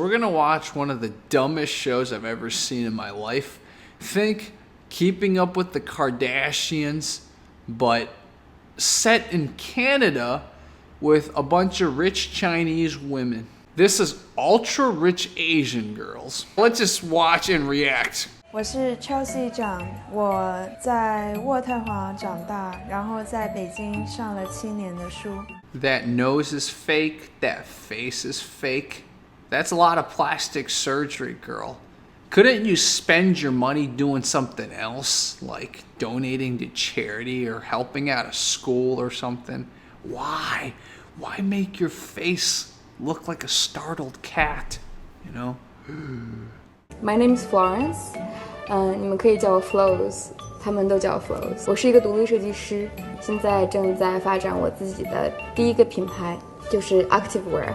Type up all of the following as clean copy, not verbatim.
We're gonna watch one of the dumbest shows I've ever seen in my life. Think Keeping Up with the Kardashians, but set in Canada with a bunch of rich Chinese women. This is ultra rich Asian girls. Let's just watch and react. 我是 Chelsea 长，我在渥太华长大，然后在北京上了7年的书。That nose is fake, that face is fake. That's a lot of plastic surgery, girl. Couldn't you spend your money doing something else, like donating to charity or helping out a school or something? Why? Why make your face look like a startled cat, you know? My name's Florence. 你们可以叫我 Flo.Z， 他们都叫我 Flo.Z。我是一个独立设计师，现在正在发展我自己的第一个品牌，就是 activewear。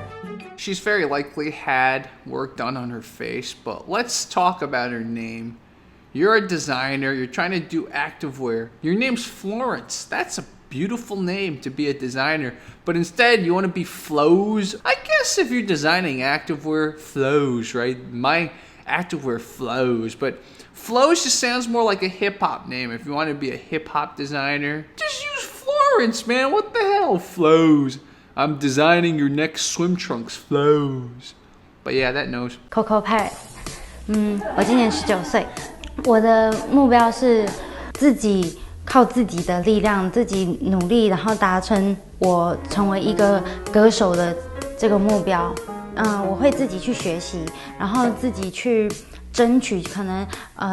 She's very likely had work done on her face, but let's talk about her name. You're a designer, you're trying to do activewear. Your name's Florence. That's a beautiful name to be a designer, but instead you want to be Flo.Z. I guess if you're designing activewear, Flo.Z, right? My activewear Flo.Z, but Flo.Z just sounds more like a hip-hop name. If you want to be a hip-hop designer, just use Florence, man. What the hell, Flo.Z? I'm designing your next swim trunks, Flo.Z. But yeah, that nose. Coco 派，我今年19岁，我的目标是自己靠自己的力量，自己努力，然后达成我成为一个歌手的这个目标。我会自己去学习，然后自己去争取，可能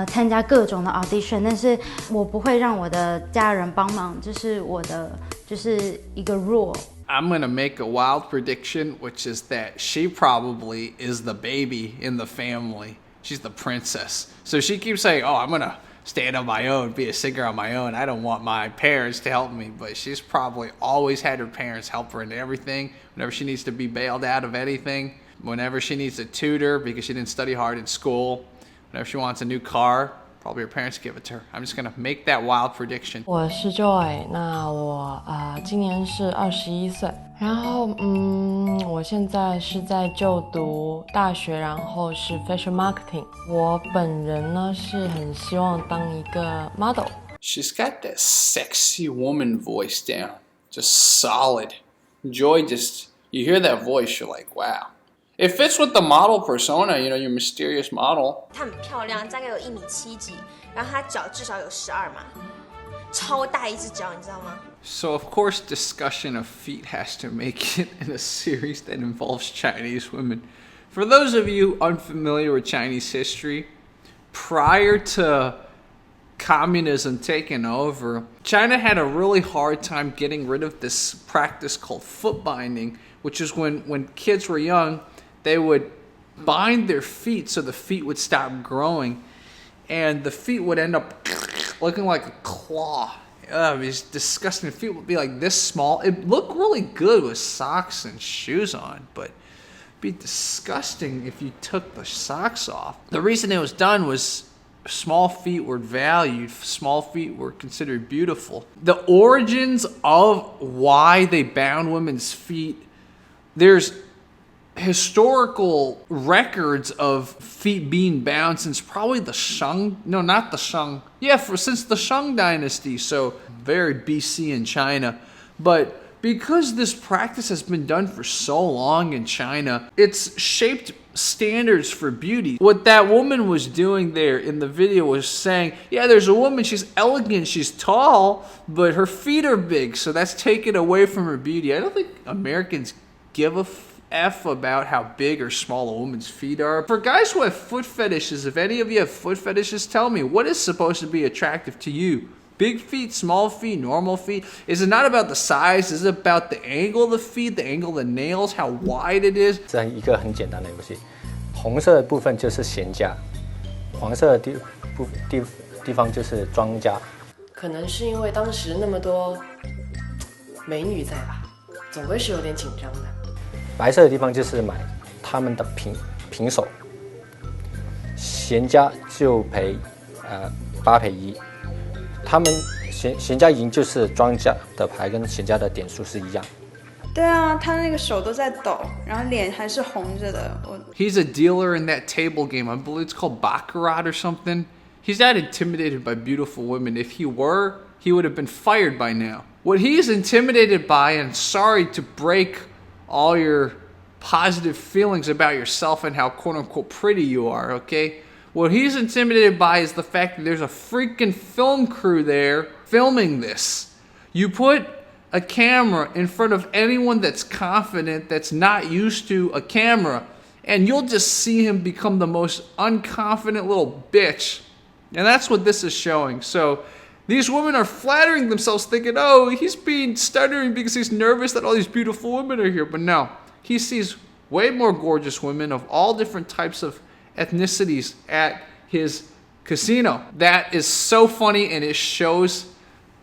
参加各种的 audition， 但是我不会让我的家人帮忙，这是我的就是一个 rule。 I'm gonna make a wild prediction, which is that she probably is the baby in the family. She's the princess. So she keeps saying, oh, I'm gonna stand on my own, be a singer on my own. I don't want my parents to help me. But she's probably always had her parents help her in everything. Whenever she needs to be bailed out of anything. Whenever she needs a tutor because she didn't study hard in school. Whenever she wants a new car, probably her parents give it to her. I'm just gonna make that wild prediction. 我是 Joy， 那我今年是21岁，然后我现在是在就读大学，然后是 fashion marketing。我本人呢是很希望当一个 model。 She's got that sexy woman voice down, just solid. Joy just, you hear that voice, you're like, wow. It fits with the model persona, you know, your mysterious model. 她很漂亮，大概有1.7米几，然后她脚至少有12码，超大一只脚，你知道吗？ So of course discussion of feet has to make it in a series that involves Chinese women. For those of you unfamiliar with Chinese history, prior to communism taking over, China had a really hard time getting rid of this practice called foot binding, which is when kids were young, they would bind their feet so the feet would stop growing and the feet would end up looking like a claw. These disgusting feet would be like this small. It looked really good with socks and shoes on, but it'd be disgusting if you took the socks off. The reason it was done was small feet were valued. Small feet were considered beautiful. The origins of why they bound women's feet, there's historical records of feet being bound since probably the Shang, no, not the Shang, yeah, since the Shang dynasty, so very BC in China. But because this practice has been done for so long in China, it's shaped standards for beauty. What that woman was doing there in the video was saying, yeah, there's a woman, she's elegant, she's tall, but her feet are big, so that's taken away from her beauty. I don't think Americans give a F about how big or small a woman's feet are. For guys who have foot fetishes, if any of you have foot fetishes, tell me, what is supposed to be attractive to you? Big feet, small feet, normal feet? Is it not about the size? Is it about the angle of the feet, the angle of the nails, how wide it is? 这一个很简单的游戏，红色的部分就是弦架，黄色的地方就是庄家。可能是因为当时那么多美女在吧，总归是有点紧张的。白色的地方就是买他们的平手，弦家就赔8赔1，他们弦家赢就是庄家的牌跟弦家的点数是一样。对啊，他那个手都在抖，然后脸还是红着的。He's a dealer in that table game. I believe it's called baccarat or something. He's not intimidated by beautiful women. If he were, he would have been fired by now. What he's intimidated by, and sorry to break all your positive feelings about yourself and how quote-unquote pretty you are, okay? What he's intimidated by is the fact that there's a freaking film crew there filming this. You put a camera in front of anyone that's confident, that's not used to a camera, and you'll just see him become the most unconfident little bitch. And that's what this is showing. So these women are flattering themselves thinking, oh, he's being stuttering because he's nervous that all these beautiful women are here. But no, he sees way more gorgeous women of all different types of ethnicities at his casino. That is so funny, and it shows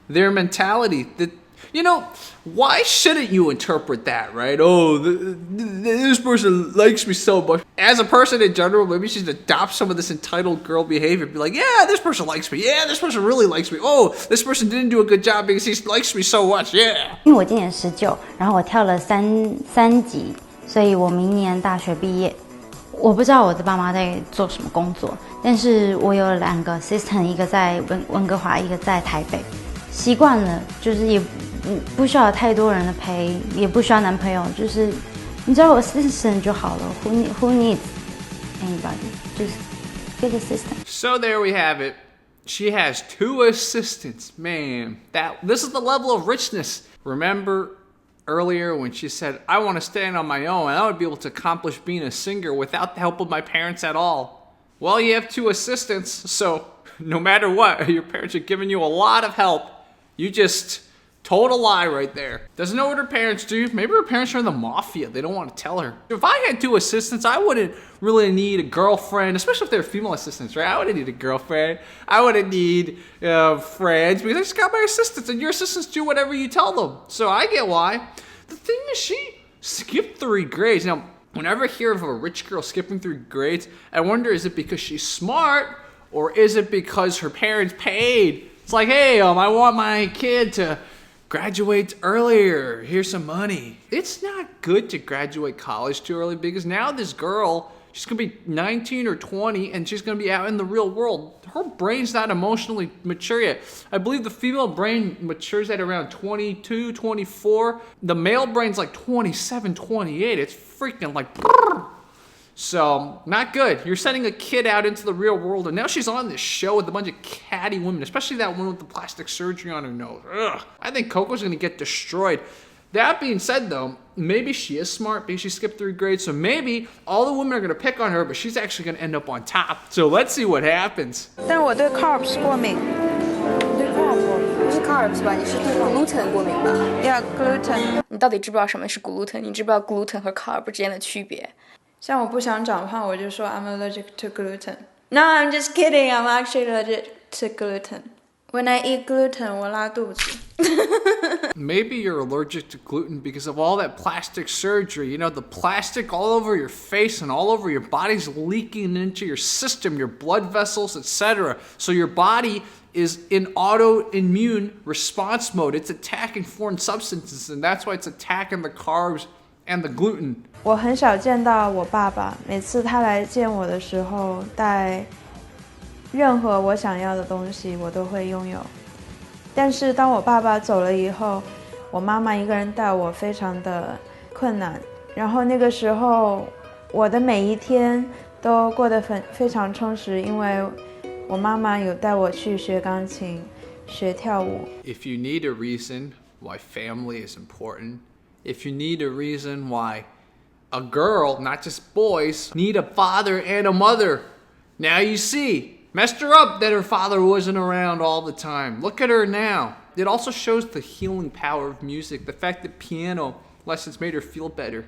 their mentality. That, you know, why shouldn't you interpret that, right? Oh, this person likes me so much. As a person in general, maybe you should adopt some of this entitled girl behavior. Be like, yeah, this person likes me. Yeah, this person really likes me. Oh, this person didn't do a good job because he likes me so much. Yeah. 因为我今年19，然后我跳了三级，所以我明年大学毕业。我不知道我的爸妈在做什么工作，但是我有2个 assistant， 一个在温哥华，一个在台北。习惯了，就是也不需要太多人的陪，也不需要男朋友，就是你知道我 assistant 就好了。Who needs anybody? Just get assistant. So there we have it. She has 2 assistants. Man, this is the level of richness. Remember earlier when she said, I want to stand on my own and I would be able to accomplish being a singer without the help of my parents at all. Well, you have 2 assistants, so no matter what, your parents are giving you a lot of help. You just told a lie right there. Doesn't know what her parents do. Maybe her parents are in the mafia. They don't want to tell her. If I had 2 assistants, I wouldn't really need a girlfriend, especially if they're female assistants, right? I wouldn't need a girlfriend. I wouldn't need friends because I just got my assistants, and your assistants do whatever you tell them. So I get why. The thing is, she skipped 3 grades. Now, whenever I hear of a rich girl skipping 3 grades, I wonder, is it because she's smart or is it because her parents paid? It's like, hey, I want my kid to graduate earlier. Here's some money. It's not good to graduate college too early because now this girl, she's going to be 19 or 20 and she's going to be out in the real world. Her brain's not emotionally mature yet. I believe the female brain matures at around 22, 24. The male brain's like 27, 28. It's freaking like... So, not good. You're sending a kid out into the real world, and now she's on this show with a bunch of catty women, especially that one with the plastic surgery on her nose. Ugh. I think Coco's gonna get destroyed. That being said, though, maybe she is smart because she skipped 3 grades, so maybe all the women are gonna pick on her, but she's actually gonna end up on top. So let's see what happens. 但是我对 carbs 过敏。对 carbs 过敏，不是 carbs 吧？你是对 gluten 过敏吧 Yeah, gluten. 你到底知不知道什么是 gluten？ 你知不知道 gluten 和 carb 之间的区别？像我不想长胖，我就说 I'm allergic to gluten. No, I'm just kidding. I'm actually allergic to gluten. When I eat gluten, 我拉肚子。Maybe you're allergic to gluten because of all that plastic surgery. You know, the plastic all over your face and all over your body's leaking into your system, your blood vessels, etc. So your body is in autoimmune response mode. It's attacking foreign substances, and that's why it's attacking the carbs and the gluten. 我很少见到我爸爸，每次他来见我的时候，带任何我想要的东西，我都会拥有。但是当我爸爸走了以后，我妈妈一个人带我非常的困难。然后那个时候，我的每一天都过得非常充实，因为我妈妈有带我去学钢琴、学跳舞。If you need a reason why family is important, if you need a reason why a girl, not just boys, need a father and a mother, now you see. Messed her up that her father wasn't around all the time. Look at her now. It also shows the healing power of music, the fact that piano lessons made her feel better.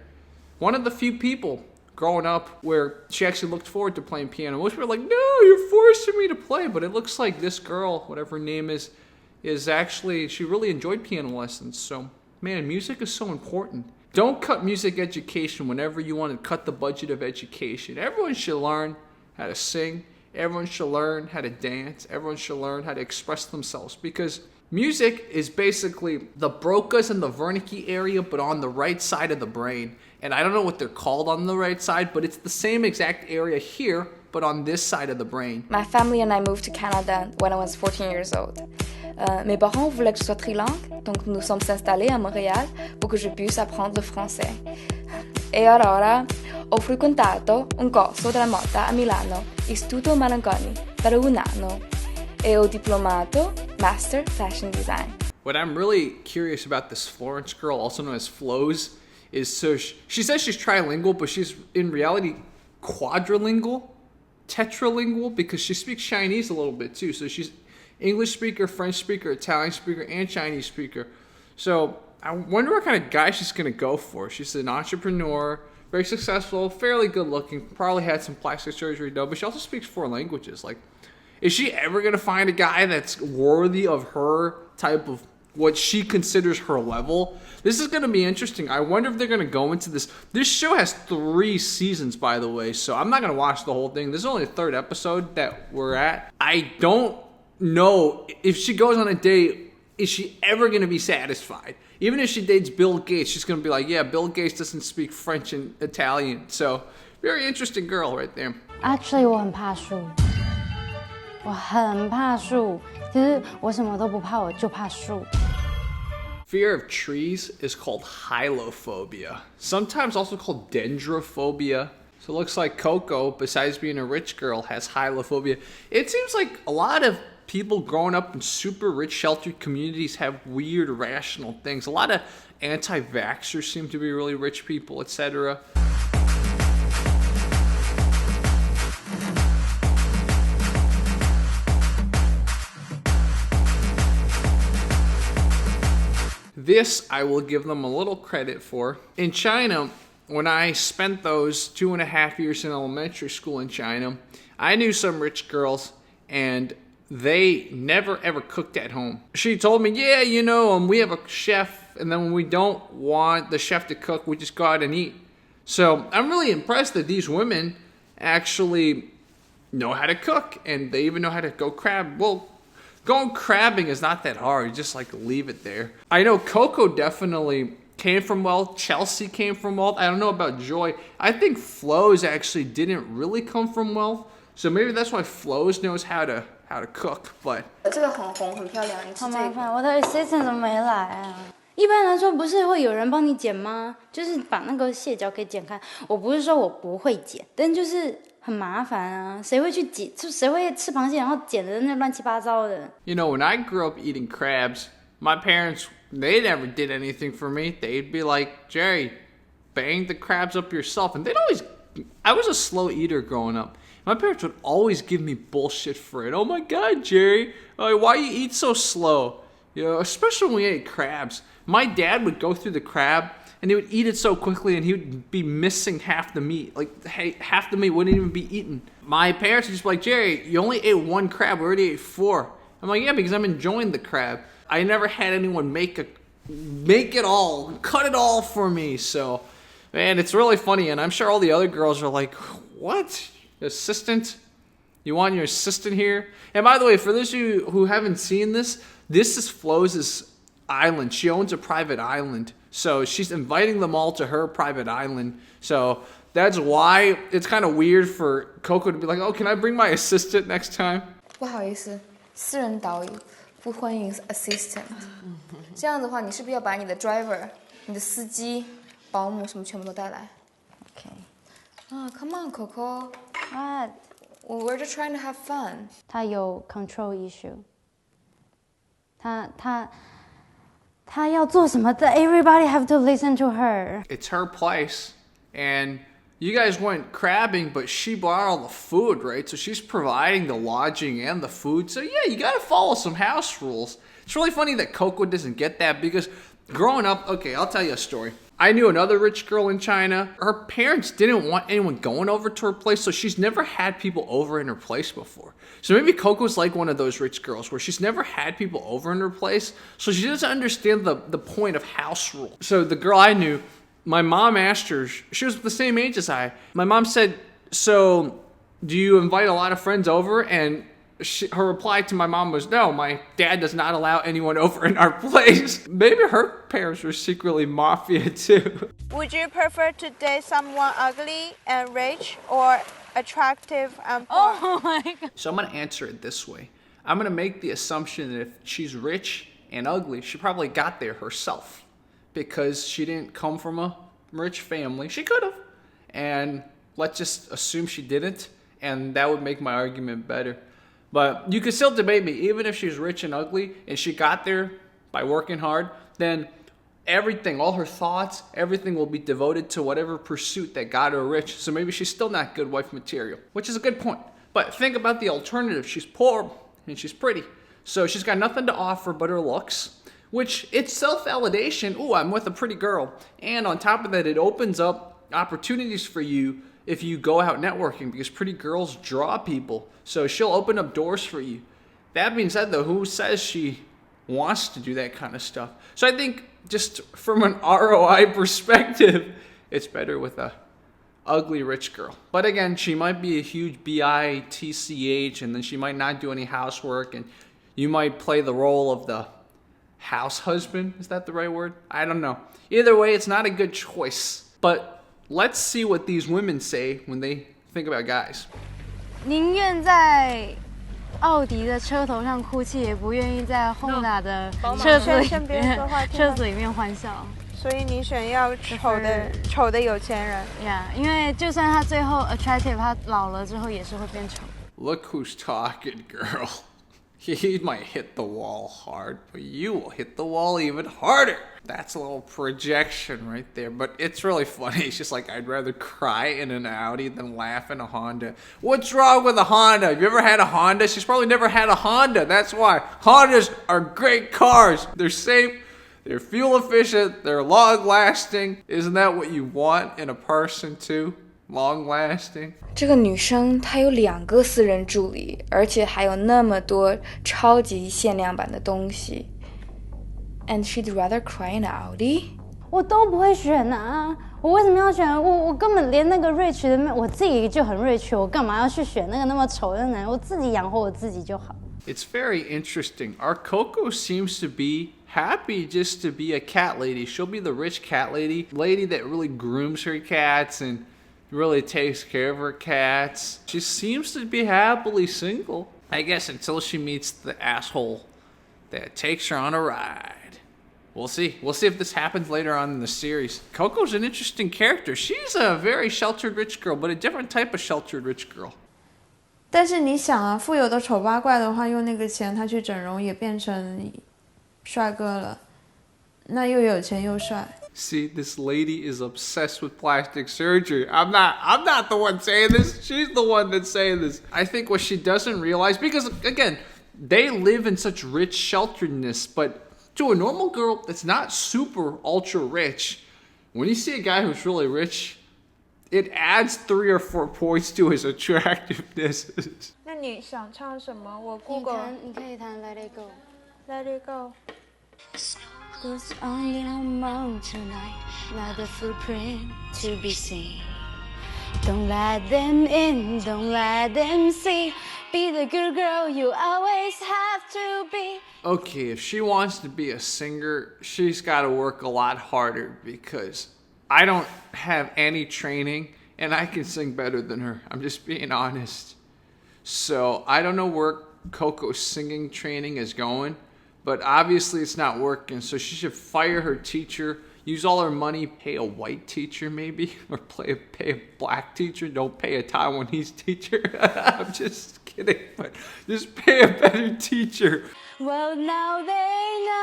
One of the few people growing up where she actually looked forward to playing piano. Most people were like, no, you're forcing me to play. But it looks like this girl, whatever her name is actually, she really enjoyed piano lessons. So, man, music is so important. Don't cut music education whenever you want to cut the budget of education. Everyone should learn how to sing. Everyone should learn how to dance. Everyone should learn how to express themselves because Music is basically the Broca's and the Wernicke area, but on the right side of the brain. And I don't know what they're called on the right side, but it's the same exact area here, but on this side of the brain. My family and I moved to Canada when I was 14 years old. Mes parents voulaient que je sois trilingue, donc nous sommes installés à Montréal pour que je puisse apprendre le français. E ora ho frequentato un corso della moda a Milano, Istituto Marangoni, per un anno. E ho diplomato Master Fashion Design. What I'm really curious about this Florence girl, also known as Flo.Z, is so she says she's trilingual, but she's in reality quadrilingual, tetralingual, because she speaks Chinese a little bit too. So she's English speaker, French speaker, Italian speaker, and Chinese speaker. So I wonder what kind of guy she's going to go for. She's an entrepreneur, very successful, fairly good looking, probably had some plastic surgery done, but she also speaks 4 languages. Like, is she ever going to find a guy that's worthy of her type of what she considers her level? This is going to be interesting. I wonder if they're going to go into this. This show has 3 seasons, by the way, so I'm not going to watch the whole thing. This is only the 3rd episode that we're at. I don't know if she goes on a date, is she ever going to be satisfied? Even if she dates Bill Gates, she's going to be like, yeah, Bill Gates doesn't speak French and Italian. So, very interesting girl right there. Actually, 我很怕树，我很怕树。其实我什么都不怕，我就怕树。Fear of trees is called hylophobia, sometimes also called dendrophobia. So it looks like Coco, besides being a rich girl, has hylophobia. It seems like a lot of people growing up in super rich, sheltered communities have weird, irrational things. A lot of anti-vaxxers seem to be really rich people, etc. This I will give them a little credit for. In China, when I spent those 2.5 years in elementary school in China, I knew some rich girls and they never ever cooked at home. She told me, yeah, you know, we have a chef, and then when we don't want the chef to cook, we just go out and eat. So I'm really impressed that these women actually know how to cook, and they even know how to go crab. Well, going crabbing is not that hard. You just like leave it there. I know Coco definitely came from wealth. Chelsea came from wealth. I don't know about Joy. I think Flo.Z actually didn't really come from wealth. So maybe that's why Flo.Z knows how to cook. But 这个很红很漂亮，你吃这个。好麻烦，我的 assistant 怎么没来啊？一般来说不是会有人帮你剪吗？就是把那个蟹脚给剪开。我不是说我不会剪，但就是很麻烦啊。谁会去剪？就谁会吃螃蟹然后剪的那乱七八糟的 You know, when I grew up eating crabs, my parents, they never did anything for me. They'd be like, Jerry, bang the crabs up yourself. And they'd always, I was a slow eater growing up. My parents would always give me bullshit for it. Oh my God, Jerry, why you eat so slow? You know, especially when we ate crabs. My dad would go through the crab and he would eat it so quickly and he would be missing half the meat. Like, half the meat wouldn't even be eaten. My parents would just be like, Jerry, you only ate 1 crab, we already ate 4. I'm like, yeah, because I'm enjoying the crab. I never had anyone make it all, cut it all for me. So, man, it's really funny. And I'm sure all the other girls are like, what? Assistant? You want your assistant here? And by the way, for those of you who haven't seen this, this is Flo.Z's island. She owns a private island. So she's inviting them all to her private island. So that's why it's kind of weird for Coco to be like, oh, can I bring my assistant next time? 不好意思，私人导游不欢迎 assistant。这样的话，你是不是要把你的 driver、你的司机、保姆什么全部都带来 ？OK。Come on, Coco. What? We're just trying to have fun. 他有 control issue。他要做什么的 ？Everybody have to listen to her. It's her place, and you guys went crabbing, but she bought all the food, right? So she's providing the lodging and the food. So yeah, you gotta follow some house rules. It's really funny that Coco doesn't get that because growing up, okay, I'll tell you a story. I knew another rich girl in China. Her parents didn't want anyone going over to her place, so she's never had people over in her place before. So maybe Coco's like one of those rich girls where she's never had people over in her place, so she doesn't understand the point of house rule. So the girl I knew, my mom asked her, she was the same age as I. My mom said, so do you invite a lot of friends over? And her reply to my mom was, no, my dad does not allow anyone over in our place. Maybe her parents were secretly mafia too. Would you prefer to date someone ugly and rich or attractive and poor? Oh my god. So I'm gonna answer it this way. I'm gonna make the assumption that if she's rich and ugly, she probably got there herself because she didn't come from a rich family. She could have. And let's just assume she didn't, and that would make my argument better. But you could still debate me. Even if she's rich and ugly and she got there by working hard, then everything, all her thoughts, everything will be devoted to whatever pursuit that got her rich. So maybe she's still not good wife material, which is a good point. But think about the alternative. She's poor and she's pretty. So she's got nothing to offer but her looks, which it's self-validation. Ooh, I'm with a pretty girl. And on top of that, it opens up opportunities for you if you go out networking, because pretty girls draw people. So she'll open up doors for you. That being said, though, who says she wants to do that kind of stuff? So I think just from an ROI perspective, it's better with a ugly rich girl. But again, she might be a huge bitch, and then she might not do any housework, and you might play the role of the house husband. Is that the right word? I don't know. Either way, it's not a good choice. But let's see what these women say when they think about guys. 宁愿在奥迪的车头上哭泣，也不愿意在 Honda 的先别说话听吗？车子里面欢笑。所以你选要丑的有钱人。Yeah， 因为就算他最后 attractive， 他老了之后也是会变丑。Look who's talking, girl. He might hit the wall hard, but you will hit the wall even harder. That's a little projection right there, but it's really funny. It's just like, I'd rather cry in an Audi than laugh in a Honda. What's wrong with a Honda? Have you ever had a Honda? She's probably never had a Honda. That's why. Hondas are great cars. They're safe, they're fuel efficient, they're long lasting. Isn't that what you want in a person too? Long lasting. 这个女生她有2个私人助理，而且还有那么多超级限量版的东西。And she'd rather cry in Audi? 我都不会选啊！我为什么要选？我根本连那个 rich 的，我自己就很 rich， 我干嘛要去选那个那么丑的男人？我自己养活我自己就好。It's very interesting. Our Coco seems to be happy just to be a cat lady. She'll be the rich cat lady that really grooms her cats and really takes care of her cats. She seems to be happily single, I guess, until she meets the asshole that takes her on a ride. We'll see. We'll see if this happens later on in the series. Coco's an interesting character. She's a very sheltered rich girl, but a different type of sheltered rich girl. 但是你想啊，富有的丑八怪的话，用那个钱他去整容也变成帅哥了，那又有钱又帅。See, this lady is obsessed with plastic surgery. I'm not the one saying this. She's the one that's saying this. I think what she doesn't realize, because again, they live in such rich shelteredness, but to a normal girl that's not super ultra rich, when you see a guy who's really rich, it adds 3 or 4 points to his attractiveness. 那你想唱什么？我 Google。你可以弹 Let It Go。 Let it go。 Goes on in a mountain tonight, not a footprint to be seen. Don't let them in, don't let them see. Be the good girl you always have to be. Okay, if she wants to be a singer, she's got to work a lot harder, because I don't have any training and I can sing better than her. I'm just being honest. So I don't know where Coco's singing training is going, but obviously it's not working. So she should fire her teacher, use all her money, pay a white teacher maybe, or pay a black teacher. Don't pay a Taiwanese teacher. I'm just kidding, but just pay a better teacher. Well, now they know.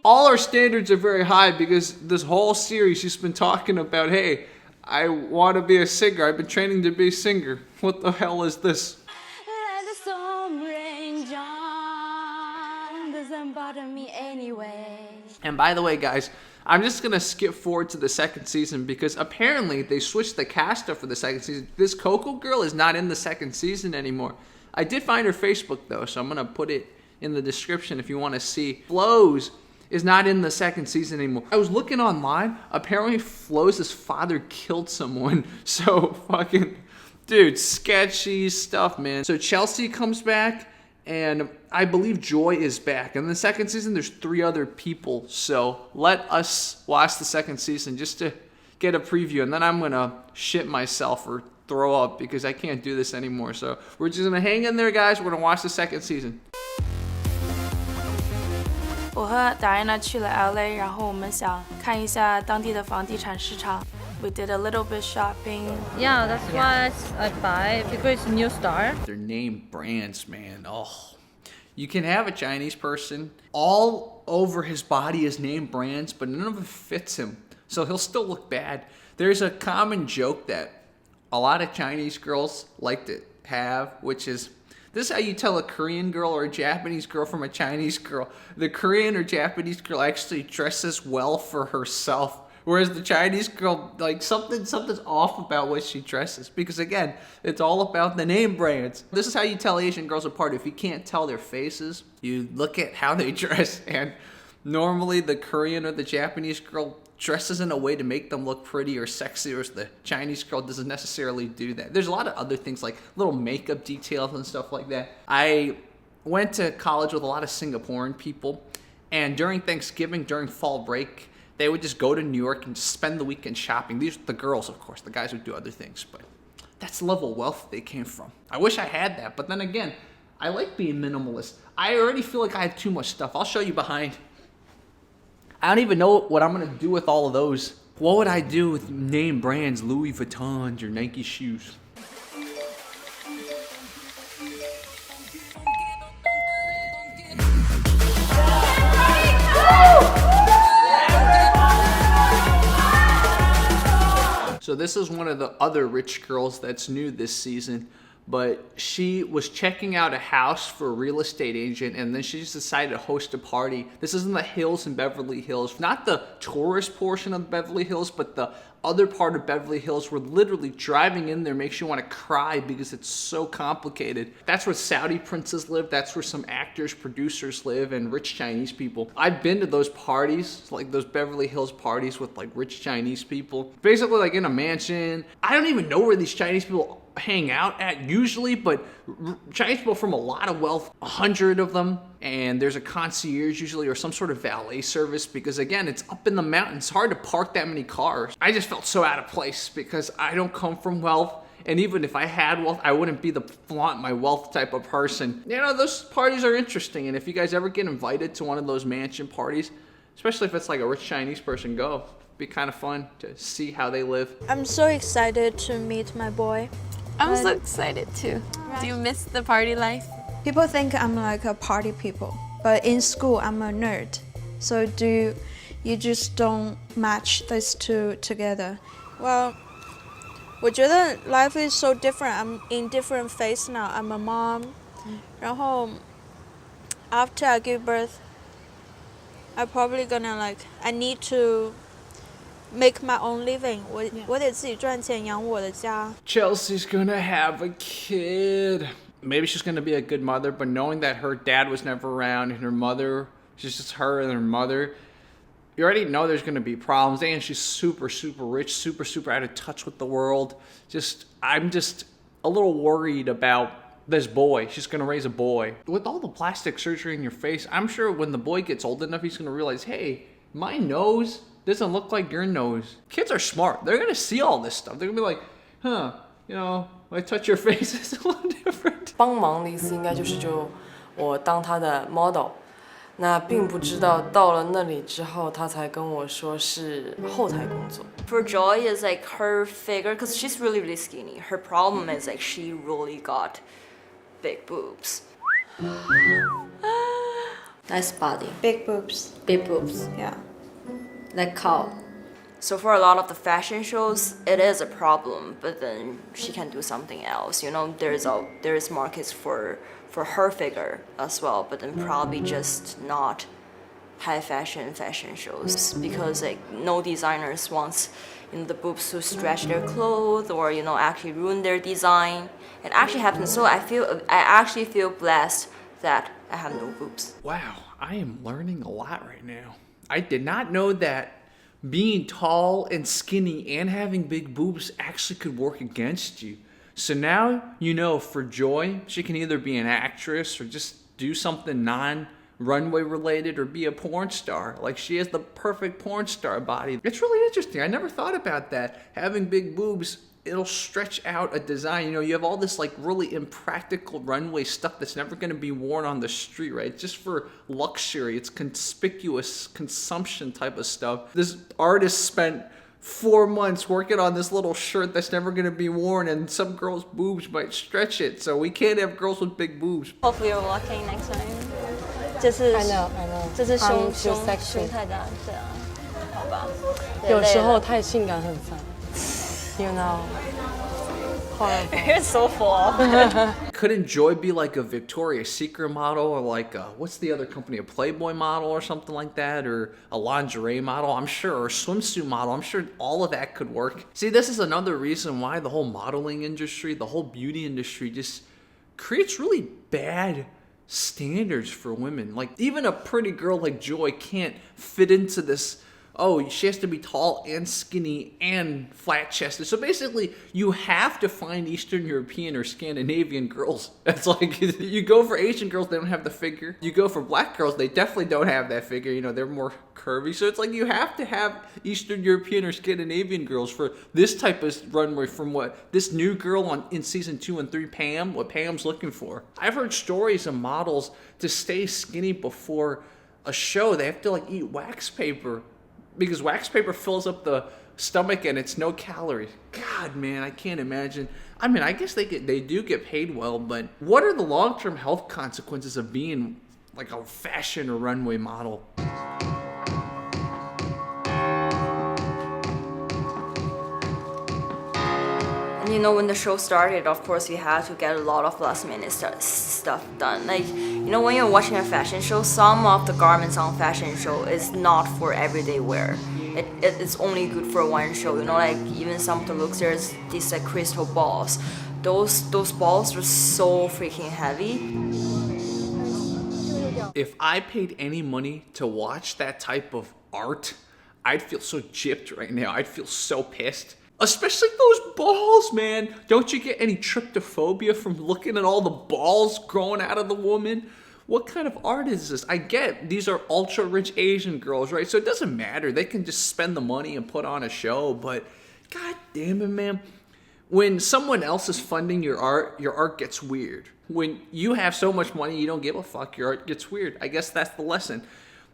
All our standards are very high, because this whole series she's been talking about, hey, I want to be a singer. I've been training to be a singer. What the hell is this? Let the storm rage on. Doesn't bother me anyway. And by the way, guys, I'm just going to skip forward to the second season, because apparently they switched the cast up for the second season. This Coco girl is not in the second season anymore. I did find her Facebook, though, so I'm going to put it in the description if you want to see. Flo.Z is not in the second season anymore. I was looking online. Apparently, Flo.Z's father killed someone. So, fucking, Dude, sketchy stuff, man. So Chelsea comes back, and I believe Joy is back. In the second season, there's 3 other people. So let us watch the second season just to get a preview. And then I'm going to shit myself or throw up because I can't do this anymore. So we're just going to hang in there, guys. We're going to watch the second season. 我和达安娜去了 LA， 然后我们想看一下当地的房地产市场。We did a little bit shopping. Yeah, that's why I buy because it's new star. Their name brands, man. Oh, you can have a Chinese person all over his body is name brands, but none of it fits him. So he'll still look bad. There's a common joke that a lot of Chinese girls like to have, which is, this is how you tell a Korean girl or a Japanese girl from a Chinese girl. The Korean or Japanese girl actually dresses well for herself. Whereas the Chinese girl, like something's off about what she dresses. Because again, it's all about the name brands. This is how you tell Asian girls apart. If you can't tell their faces, you look at how they dress. And normally the Korean or the Japanese girl dresses in a way to make them look pretty or sexy, whereas the Chinese girl doesn't necessarily do that. There's a lot of other things like little makeup details and stuff like that. I went to college with a lot of Singaporean people. And during Thanksgiving, during fall break, they would just go to New York and just spend the weekend shopping. These are the girls, of course. The guys would do other things, but that's the level of wealth they came from. I wish I had that, but then again, I like being minimalist. I already feel like I have too much stuff. I'll show you behind. I don't even know what I'm gonna do with all of those. What would I do with name brands, Louis Vuittons or Nike shoes? So this is one of the other rich girls that's new this season, but she was checking out a house for a real estate agent, and then she just decided to host a party. This is in the hills in Beverly Hills. Not the tourist portion of Beverly Hills, but the other part of Beverly Hills where literally driving in there makes you want to cry because it's so complicated. That's where Saudi princes live. That's where some actors, producers live, and rich Chinese people. I've been to those parties, like those Beverly Hills parties with like rich Chinese people. Basically like in a mansion. I don't even know where these Chinese people hang out at usually, but Chinese people from a lot of wealth, 100 of them, and there's a concierge usually or some sort of valet service because again, it's up in the mountains. It's hard to park that many cars. I just felt so out of place because I don't come from wealth, and even if I had wealth, I wouldn't be the flaunt my wealth type of person. You know, those parties are interesting, and if you guys ever get invited to one of those mansion parties, especially if it's like a rich Chinese person, go. It'd be kind of fun to see how they live. I'm so excited to meet my boy. I'm so excited too. Right. Do you miss the party life? People think I'm like a party people, but in school I'm a nerd. So you just don't match these two together? Well, 我觉得 life is so different. I'm in different phase now. I'm a mom. 然后 after I give birth, I'm probably gonna I need to make my own living. 我得自己赚钱养我的家。 Chelsea's gonna have a kid. Maybe she's gonna be a good mother, but knowing that her dad was never around and her mother, she's just her and her mother, you already know there's gonna be problems. And she's super, super rich, super, super out of touch with the world. I'm just a little worried about this boy. She's gonna raise a boy. With all the plastic surgery in your face, I'm sure when the boy gets old enough, he's gonna realize, hey, my nose doesn't look like your nose. Kids are smart. They're gonna see all this stuff. They're gonna be like, huh, you know, when I touch your face, it's a little different. 帮忙的意思应该就是我当他的 model， 那并不知道到了那里之后，他才跟我说是后台工作。For Joy is like her figure, because she's really, really skinny. Her problem is like she really got big boobs. Nice body. Big boobs. Big boobs. Yeah. Like cow. So for a lot of the fashion shows, it is a problem, but then she can do something else. You know, there is markets for her figure as well, but then probably just not high fashion shows because like no designers wants the boobs to stretch their clothes or actually ruin their design. It actually happens. So I actually feel blessed that I have no boobs. Wow, I am learning a lot right now. I did not know that being tall and skinny and having big boobs actually could work against you. So now you know for Joy, she can either be an actress or just do something non-runway related or be a porn star. Like, she has the perfect porn star body. It's really interesting. I never thought about that. Having big boobs, it'll stretch out a design. You know, you have all this like really impractical runway stuff that's never going to be worn on the street, right? It's just for luxury. It's conspicuous consumption type of stuff. This artist spent 4 months working on this little shirt that's never going to be worn, and some girls' boobs might stretch it. So we can't have girls with big boobs. Hopefully you're lucky next time. 就是 I know. 就是胸 too sexy 太大，对啊，好吧。有时候太性感很烦。You know. Horrible. You're so full. Couldn't Joy be like a Victoria's Secret model, or like what's the other company, a Playboy model or something like that, or a lingerie model? I'm sure, or a swimsuit model. I'm sure all of that could work. See, this is another reason why the whole modeling industry, the whole beauty industry just creates really bad standards for women. Like, even a pretty girl like Joy can't fit into this, oh, she has to be tall and skinny and flat-chested. So basically, you have to find Eastern European or Scandinavian girls. It's like, you go for Asian girls, they don't have the figure. You go for black girls, they definitely don't have that figure. You know, they're more curvy. So it's like, you have to have Eastern European or Scandinavian girls for this type of runway, from what this new girl in season 2 and 3, Pam, what Pam's looking for. I've heard stories of models to stay skinny before a show, they have to like eat wax paper, because wax paper fills up the stomach and it's no calories. God, man, I can't imagine. I mean, I guess they do get paid well, but what are the long-term health consequences of being like a fashion or runway model? And you know, when the show started, of course, you had to get a lot of last-minute stuff done. Like, you know, when you're watching a fashion show, some of the garments on fashion show is not for everyday wear. It's only good for one show. You know, like even some of the looks, there's these like crystal balls. Those balls were so freaking heavy. If I paid any money to watch that type of art, I'd feel so gypped right now. I'd feel so pissed. Especially those balls, man. Don't you get any tryptophobia from looking at all the balls growing out of the woman? What kind of art is this? I get these are ultra rich Asian girls, right? So it doesn't matter. They can just spend the money and put on a show. But god damn it, man. When someone else is funding your art gets weird. When you have so much money you don't give a fuck, your art gets weird. I guess that's the lesson.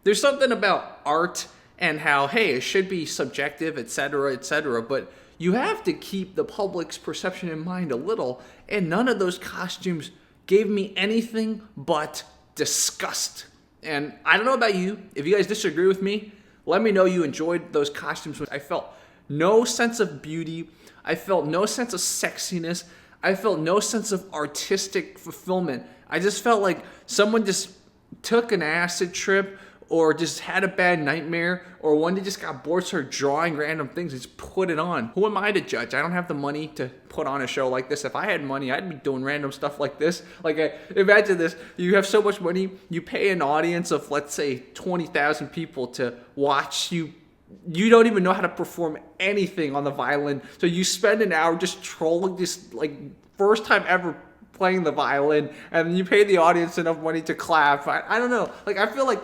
There's something about art and how, hey, it should be subjective, etc., but you have to keep the public's perception in mind a little, and none of those costumes gave me anything but disgust. And I don't know about you, if you guys disagree with me, let me know you enjoyed those costumes. I felt no sense of beauty, I felt no sense of sexiness, I felt no sense of artistic fulfillment. I just felt like someone just took an acid trip, or just had a bad nightmare, or one day just got bored, started drawing random things and just put it on. Who am I to judge? I don't have the money to put on a show like this. If I had money, I'd be doing random stuff like this. Like, imagine this. You have so much money, you pay an audience of, let's say, 20,000 people to watch you. You don't even know how to perform anything on the violin. So you spend an hour just trolling, just like first time ever playing the violin, and you pay the audience enough money to clap. I don't know. Like, I feel like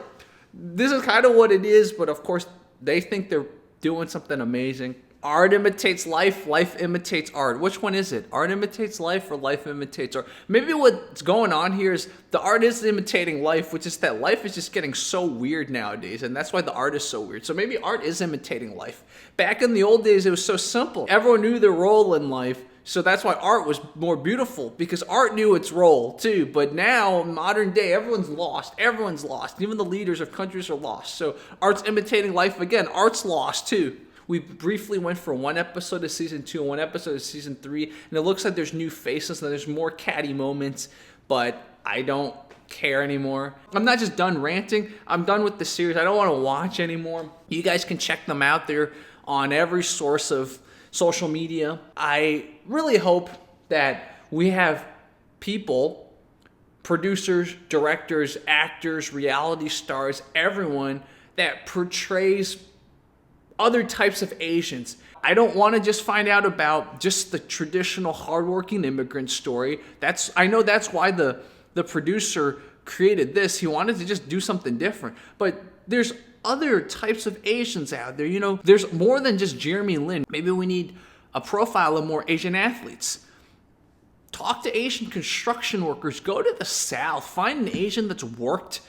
this is kind of what it is, but of course they think they're doing something amazing. Art imitates life, life imitates art. Which one is it? Art imitates life or life imitates art? Maybe what's going on here is the art is imitating life, which is that life is just getting so weird nowadays, and that's why the art is so weird. So maybe art is imitating life. Back in the old days, it was so simple. Everyone knew their role in life. So that's why art was more beautiful, because art knew its role too. But now, modern day, everyone's lost. Everyone's lost. Even the leaders of countries are lost. So art's imitating life again. Art's lost too. We briefly went from one episode of season 2 and one episode of season 3, and it looks like there's new faces and there's more catty moments, but I don't care anymore. I'm not just done ranting. I'm done with the series. I don't want to watch anymore. You guys can check them out. They're on every source of social media. I really hope that we have people, producers, directors, actors, reality stars, everyone that portrays other types of Asians. I don't want to just find out about just the traditional hardworking immigrant story. I know that's why the producer created this. He wanted to just do something different. But there's other types of Asians out there. You know, there's more than just Jeremy Lin. Maybe we need a profile of more Asian athletes. Talk to Asian construction workers. Go to the South. Find an Asian that's worked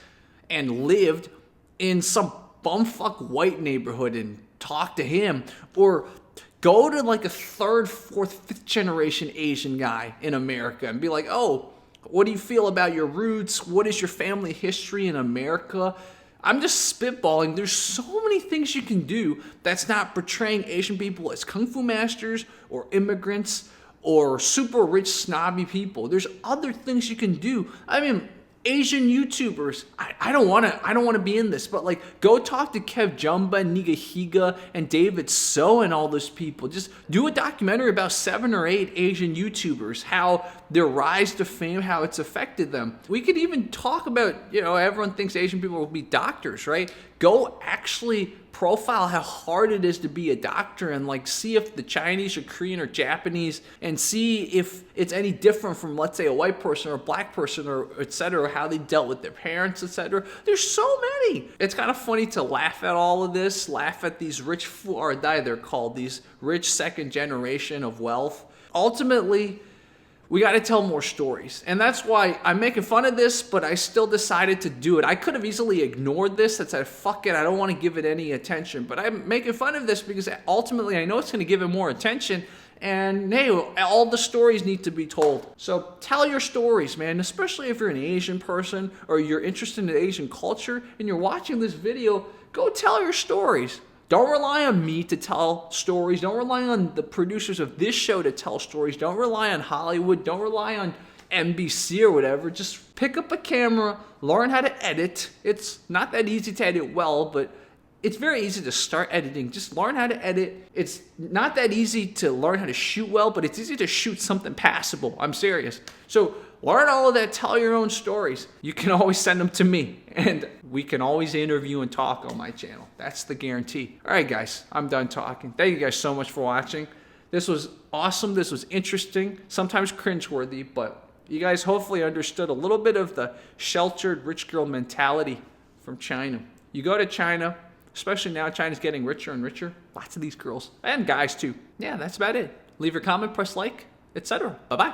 and lived in some bumfuck white neighborhood and talk to him. Or go to like a third, fourth, fifth generation Asian guy in America and be like, oh, what do you feel about your roots? What is your family history in America? I'm just spitballing. There's so many things you can do that's not portraying Asian people as kung fu masters or immigrants or super rich snobby people. There's other things you can do. I mean, Asian YouTubers, I don't want to be in this, but like go talk to Kev Jumba, Niga Higa, and David So and all those people. Just do a documentary about 7 or 8 Asian YouTubers, how their rise to fame, how it's affected them. We could even talk about, you know, everyone thinks Asian people will be doctors, right? Go actually profile how hard it is to be a doctor and like see if the Chinese or Korean or Japanese and see if it's any different from, let's say, a white person or a black person or et cetera, how they dealt with their parents, etc. There's so many. It's kind of funny to laugh at all of this, laugh at these rich fuardai, they're called, these rich second generation of wealth. Ultimately, we got to tell more stories. And that's why I'm making fun of this, but I still decided to do it. I could have easily ignored this and said, fuck it, I don't want to give it any attention. But I'm making fun of this because ultimately I know it's going to give it more attention. And hey, all the stories need to be told. So tell your stories, man, especially if you're an Asian person or you're interested in Asian culture and you're watching this video, go tell your stories. Don't rely on me to tell stories. Don't rely on the producers of this show to tell stories. Don't rely on Hollywood. Don't rely on NBC or whatever. Just pick up a camera, learn how to edit. It's not that easy to edit well, but it's very easy to start editing. Just learn how to edit. It's not that easy to learn how to shoot well, but it's easy to shoot something passable. I'm serious. So learn all of that. Tell your own stories. You can always send them to me, and we can always interview and talk on my channel. That's the guarantee. All right, guys, I'm done talking. Thank you guys so much for watching. This was awesome. This was interesting, sometimes cringeworthy, but you guys hopefully understood a little bit of the sheltered rich girl mentality from China. You go to China, especially now China's getting richer and richer. Lots of these girls and guys too. Yeah, that's about it. Leave your comment, press like, etc. Bye-bye.